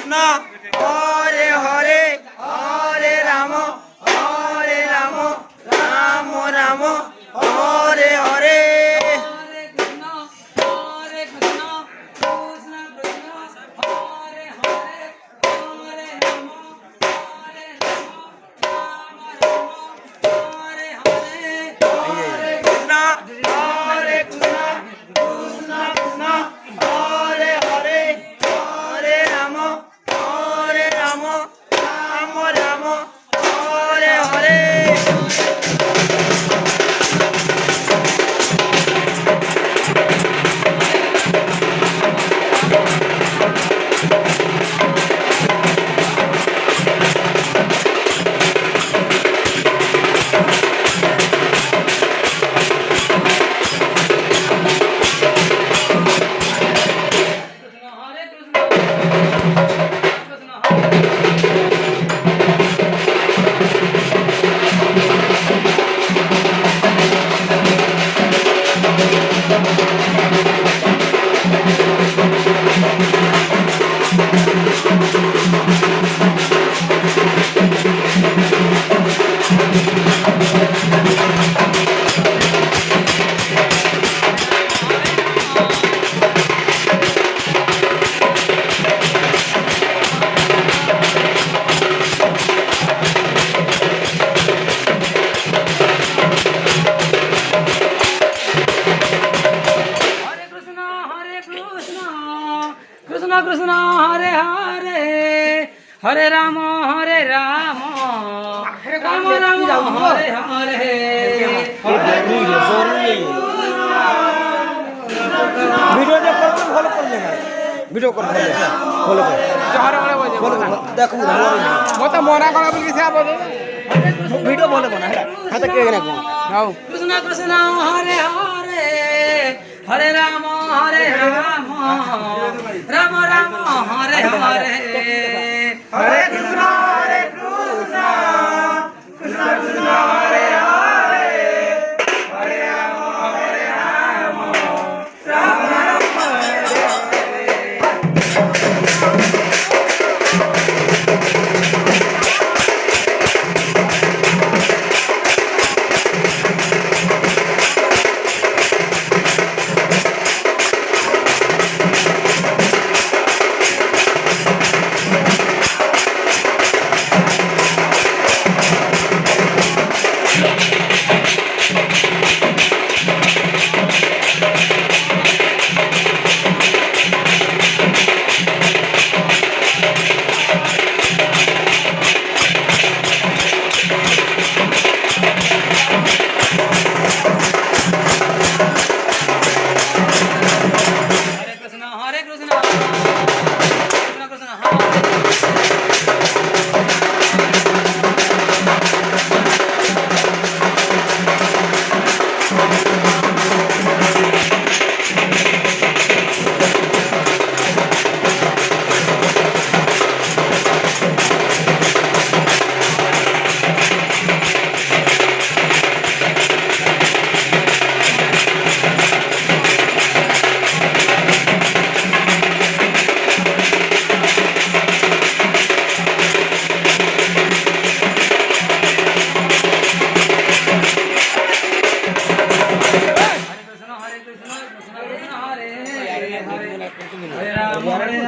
কৃষ্ণ হরে হরে হরে রাম রাম রাম হরে হরে। কৃষ্ণ কৃষ্ণ হরে হরে হরে রাম রাম রাম হরে হরে। ভিডিওটা করতে ভালো করলে না, ভিডিও করতে ভালো করে দেখো মত মনা করা বলি সে আবো ভিডিও ভালো বনা হেলা হাতে কে না নাও। কৃষ্ণ কৃষ্ণ হরে হরে হরে রাম রাম রাম রাম হরে হরে। হরে কৃষ্ণ কৃষ্ণ কৃষ্ণ হরে হরে হরে রাম রাম রাম হরে